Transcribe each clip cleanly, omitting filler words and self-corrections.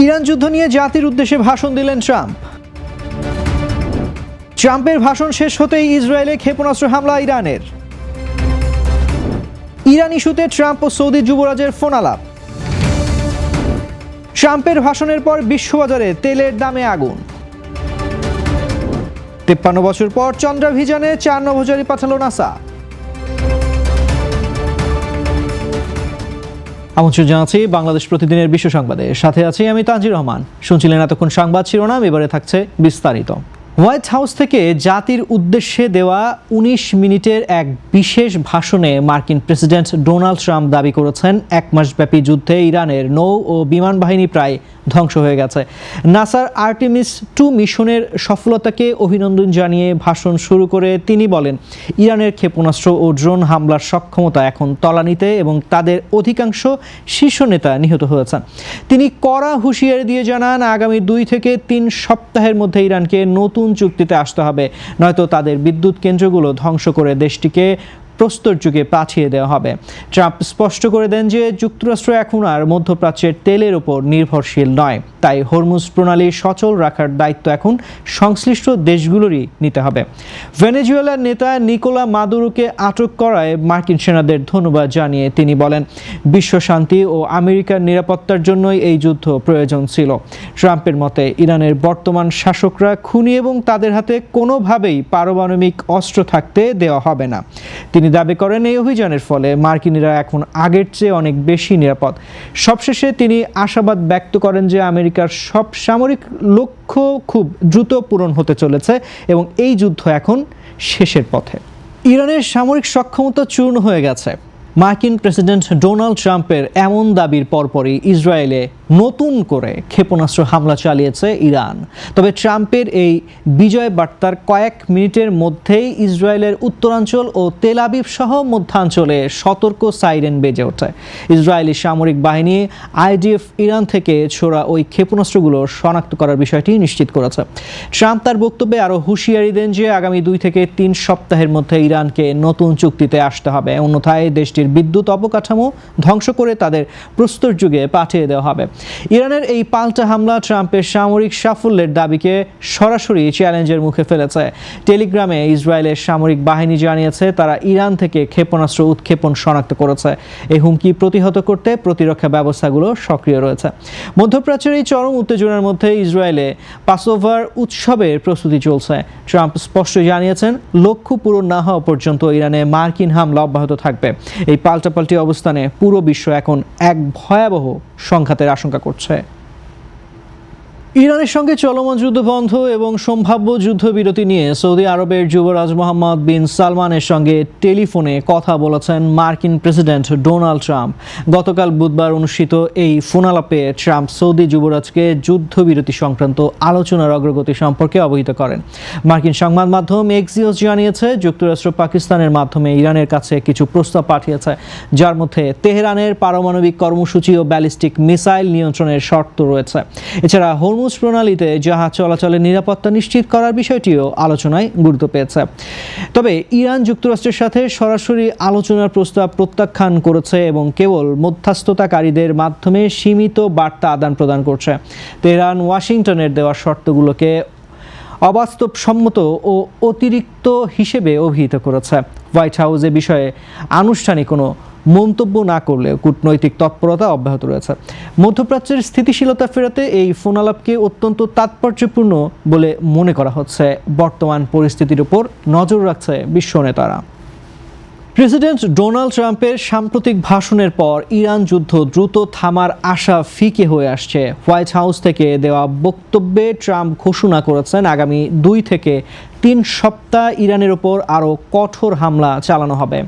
Iran যুদ্ধ নিয়ে জাতির উদ্দেশ্যে ভাষণ দিলেন ট্রাম্প। ট্রাম্পের ভাষণ শেষ হতেই ইসরায়েলে ক্ষেপণাস্ত্র হামলা ইরানের। ইরান ইস্যুতে ট্রাম্প ও সৌদি যুবরাজের ফোন আলাপ। ট্রাম্পের ভাষণের পর বিশ্ববাজারে তেলের দামে আগুন। 53 বছর পর চন্দ্রাভিযানে 4 নভোচারী পাঠালো নাসা। আমন্ত্রণ জানাচ্ছি বাংলাদেশ প্রতিদিনের বিশ্ব সংবাদে, সাথে আছি আমি তানজির রহমান। শুনছিলেন এতক্ষণ সংবাদ শিরোনাম, এবারে থাকছে বিস্তারিত। হোয়াইট হাউস থেকে জাতির উদ্দেশ্যে দেওয়া 19 মিনিটের এক বিশেষ ভাষণে মার্কিন প্রেসিডেন্ট ডোনাল্ড ট্রাম্প দাবি করেছেন 1 মাসব্যাপী যুদ্ধে ইরানের নৌ ও বিমান বাহিনী প্রায় ধ্বংস হয়ে গেছে। নাসার আর্টেমিস 2 মিশনের সফলতাকে অভিনন্দন জানিয়ে ভাষণ শুরু করে তিনি বলেন, ইরানের ক্ষেপণাস্ত্র ও ড্রোন হামলার সক্ষমতা এখন তলানিতে এবং তাদের অধিকাংশ শীর্ষ নেতা নিহত হয়েছেন। তিনি কড়া হুঁশিয়ারি দিয়ে জানান, আগামী 2 থেকে 3 সপ্তাহের মধ্যে ইরানকে নতুন চুক্তিতে আসতে হবে, নয়তো তাদের বিদ্যুৎ কেন্দ্রগুলো ধ্বংস করে দেশটিকে প্রস্তর যুগে পাঠিয়ে দেওয়া হবে। ট্রাম্প স্পষ্ট করে দেন যে যুক্তরাষ্ট্র এখন আর মধ্যপ্রাচ্যের তেলের উপর নির্ভরশীল নয়, তাই হরমুজ প্রণালী সচল রাখার দায়িত্ব এখন সংশ্লিষ্ট দেশগুলোরই নিতে হবে। ভেনেজুয়েলার নেতা নিকোলা মাদুরোকে আটক করায় মার্কিন সেনাদের ধন্যবাদ জানিয়ে তিনি বলেন, বিশ্ব শান্তি ও আমেরিকার নিরাপত্তার জন্যই এই যুদ্ধ প্রয়োজন ছিল। ট্রাম্পের মতে ইরানের বর্তমান শাসকরা খুনি এবং তাদের হাতে কোনোভাবেই পারমাণবিক অস্ত্র থাকতে দেওয়া হবে না। তিনি দাবি করেন, এই অভিযানের ফলে মার্কিনিরা এখন আগের চেয়ে অনেক বেশি নিরাপদ। সবশেষে তিনি আশাবাদ ব্যক্ত করেন যে আমেরিকার সব সামরিক লক্ষ্য খুব দ্রুত পূরণ হতে চলেছে এবং এই যুদ্ধ এখন শেষের পথে। ইরানের সামরিক সক্ষমতা চূর্ণ হয়ে গেছে। মার্কিন প্রেসিডেন্ট ডোনাল্ড ট্রাম্পের এমন দাবির পরপরই ইসরায়েলে নতুন করে ক্ষেপণাস্ত্র হামলা চালিয়েছে ইরান। তবে ট্রাম্পের এই বিজয় বার্তার কয়েক মিনিটের মধ্যেই ইসরায়েলের উত্তরাঞ্চল ও তেল আবিব সহ মধ্যাঞ্চলে সতর্ক সাইরেন বেজে ওঠে। ইসরায়েলি সামরিক বাহিনী আইডিএফ ইরান থেকে ছোড়া ওই ক্ষেপণাস্ত্রগুলো শনাক্ত করার বিষয়টি নিশ্চিত করেছে। ট্রাম্প তার বক্তব্যে আরও হুঁশিয়ারি দেন যে আগামী 2 থেকে 3 সপ্তাহের মধ্যে ইরানকে নতুন চুক্তিতে আসতে হবে, অন্যথায় দেশটির বিদ্যুৎ অবকাঠামো ধ্বংস করে তাদের প্রস্তর যুগে পাঠিয়ে দেওয়া হবে। ইরানের এই পাল্টা হামলা ট্রাম্পের সামরিক সাফল্যের দাবিকে সরাসরি চ্যালেঞ্জের মুখে ফেলেছে। টেলিগ্রামে ইসরায়েলের সামরিক বাহিনী জানিয়েছে তারা ইরান থেকে ক্ষেপণাস্ত্র উৎক্ষেপণ শনাক্ত করেছে। এই হুমকি প্রতিহত করতে প্রতিরক্ষা ব্যবস্থাগুলো সক্রিয় রয়েছে। মধ্যপ্রাচ্যের এই চরম উত্তেজনার মধ্যে ইসরায়েলে পাসওভার উৎসবের প্রস্তুতি চলছে। ট্রাম্প স্পষ্ট জানিয়েছেন, লক্ষ্য পূরণ না হওয়া পর্যন্ত ইরানে মার্কিন হামলা অব্যাহত থাকবে। এই পাল্টাপাল্টি অবস্থানে পুরো বিশ্ব এখন এক ভয়াবহ সংঘাতের আশঙ্কা করছে। ইরানের সঙ্গে চলমান যুদ্ধ বন্ধ এবং সম্ভাব্য যুদ্ধবিরতি নিয়ে সৌদি আরবের যুবরাজ মোহাম্মদ বিন সালমানের সঙ্গে টেলিফোনে কথা বলেছেন মার্কিন প্রেসিডেন্ট ডোনাল্ড ট্রাম্প। গতকাল বুধবার অনুষ্ঠিত এই ফোনালাপে ট্রাম্প সৌদি যুবরাজকে যুদ্ধবিরতি সংক্রান্ত আলোচনার অগ্রগতি সম্পর্কে অবহিত করেন। মার্কিন সংবাদ মাধ্যম এক্সিওস জানিয়েছে, যুক্তরাষ্ট্র পাকিস্তানের মাধ্যমে ইরানের কাছে কিছু প্রস্তাব পাঠিয়েছে, যার মধ্যে তেহরানের পারমাণবিক কর্মসূচি ও ব্যালিস্টিক মিসাইল নিয়ন্ত্রণের শর্ত রয়েছে। এছাড়া হরমুজ প্রণালীতে জাহাজ চলাচলের নিরাপত্তা নিশ্চিত করার বিষয়টিও আলোচনায় গুরুত্ব পেয়েছে। তবে ইরান যুক্তরাষ্ট্রের সাথে সরাসরি আলোচনার প্রস্তাব প্রত্যাখ্যান করেছে এবং কেবল মধ্যস্থতাকারীদের মাধ্যমে সীমিত বার্তা আদান প্রদান করছে। তেহরান ওয়াশিংটনের দেওয়া শর্তগুলোকে অবাস্তবসম্মত ও অতিরিক্ত হিসেবে অভিহিত করেছে। হোয়াইট হাউস এ বিষয়ে আনুষ্ঠানিক কোনো মন্তব্য না করলেও কূটনৈতিক তৎপরতা অব্যাহত রয়েছে। মধ্যপ্রাচ্যের স্থিতিশীলতা ফেরাতে এই ফোনালাপকে অত্যন্ত তাৎপর্যপূর্ণ বলে মনে করা হচ্ছে। বর্তমান পরিস্থিতির উপর নজর রাখছে বিশ্ব নেতারা। প্রেসিডেন্ট ডোনাল্ড ট্রাম্পের সাম্প্রতিক ভাষণের পর ইরান যুদ্ধ দ্রুত থামার আশা ফিকে হয়ে আসছে। হোয়াইট হাউস থেকে দেওয়া বক্তব্যে ট্রাম্প ঘোষণা করেছেন, আগামী 2 থেকে 3 সপ্তাহ ইরানের ওপর আরও কঠোর হামলা চালানো হবে।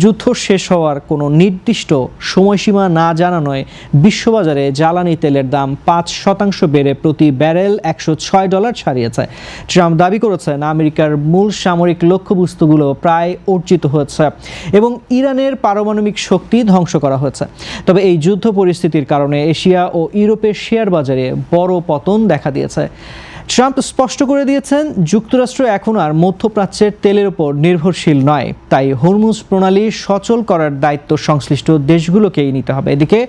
যুদ্ধ শেষ হওয়ার কোনো নির্দিষ্ট সময়সীমা না জানানোয় বিশ্ববাজারে জ্বালানি তেলের দাম 5% বেড়ে প্রতি ব্যারেল $106 ছাড়িয়েছে। ট্রাম্প দাবি করেছেন, আমেরিকার মূল সামরিক লক্ষ্যবস্তুগুলো প্রায় অর্জিত হয়েছে এবং ইরানের পারমাণবিক শক্তি ধ্বংস করা হয়েছে। তবে এই যুদ্ধ পরিস্থিতির কারণে এশিয়া ও ইউরোপের শেয়ার বাজারে বড় পতন দেখা দিয়েছে। ট্রাম্প স্পষ্ট করে দিয়েছেন যুক্তরাষ্ট্র এখন আর মধ্যপ্রাচ্যের তেলের উপর নির্ভরশীল নয়, তাই হরমুজ প্রণালী সচল করার দায়িত্ব সংশ্লিষ্ট দেশগুলোকেই নিতে হবে। এদিকে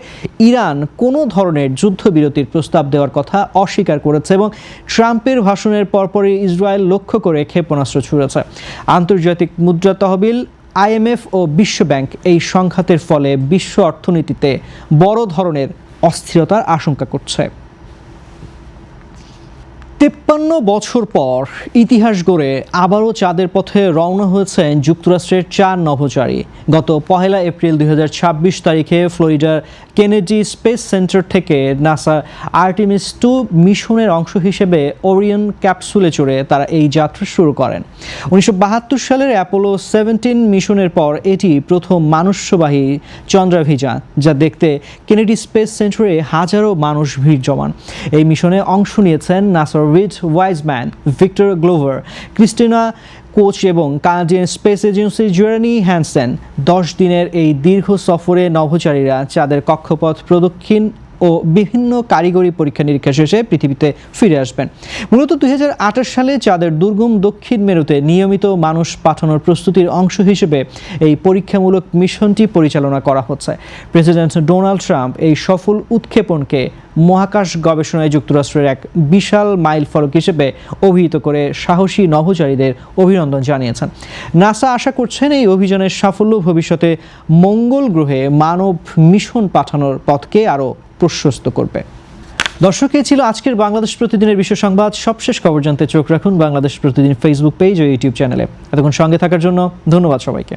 ইরান কোনো ধরনের যুদ্ধবিরতির প্রস্তাব দেওয়ার কথা অস্বীকার করেছে এবং ট্রাম্পের ভাষণের পরপরই ইসরায়েল লক্ষ্য করে ক্ষেপণাস্ত্র ছুড়েছে। আন্তর্জাতিক মুদ্রা তহবিল, IMF ও বিশ্বব্যাংক এই সংঘাতের ফলে বিশ্ব অর্থনীতিতে বড় ধরনের অস্থিরতার আশঙ্কা করছে। 53 বছর পর ইতিহাস গড়ে আবারও চাঁদের পথে রওনা হয়েছেন যুক্তরাষ্ট্রের 4 নভোচারী। গত 1 এপ্রিল 2026 তারিখে ফ্লোরিডার কেনেডি স্পেস সেন্টার থেকে নাসা আর্টেমিস 2 মিশনের অংশ হিসেবে ওরিয়ন ক্যাপসুলে চড়ে তারা এই যাত্রা শুরু করেন। 1972 সালের অ্যাপোলো 17 মিশনের পর এটি প্রথম মানুষ্যবাহী চন্দ্রাভিযান, যা দেখতে কেনেডি স্পেস সেন্টারে হাজারো মানুষ ভিড় জমান। এই মিশনে অংশ নিয়েছেন নাসার Reid Wiseman, Victor Glover, Christina Koch এবং Canadian space agency Jeremy Hansen. 10 দিনের এই দীর্ঘ সফরে নভোচারীরা চাঁদের কক্ষপথ প্রদক্ষিণ ও বিভিন্ন কারিগরি পরীক্ষা নিরীক্ষা শেষে পৃথিবীতে ফিরে আসবেন। মূলত 2028 সালে চাঁদের দুর্গম দক্ষিণ মেরুতে নিয়মিত মানুষ পাঠানোর প্রস্তুতির অংশ হিসেবে এই পরীক্ষামূলক মিশনটি পরিচালনা করা হচ্ছে। প্রেসিডেন্ট ডোনাল্ড ট্রাম্প এই সফল উৎক্ষেপণকে মহাকাশ গবেষণায় যুক্তরাষ্ট্রের এক বিশাল মাইল ফলক হিসেবে অভিহিত করে সাহসী নভোচারীদের অভিনন্দন জানিয়েছেন। নাসা আশা করছেন এই অভিযানের সাফল্য ভবিষ্যতে মঙ্গল গ্রহে মানব মিশন পাঠানোর পথকে আরও প্রশস্ত করবে। দর্শক, এই ছিল আজকের বাংলাদেশ প্রতিদিনের বিশ্ব সংবাদ। সবশেষ খবর জানতে চোখ রাখুন বাংলাদেশ প্রতিদিন ফেসবুক পেজ ও ইউটিউব চ্যানেলে। এতক্ষণ সঙ্গে থাকার জন্য ধন্যবাদ সবাইকে।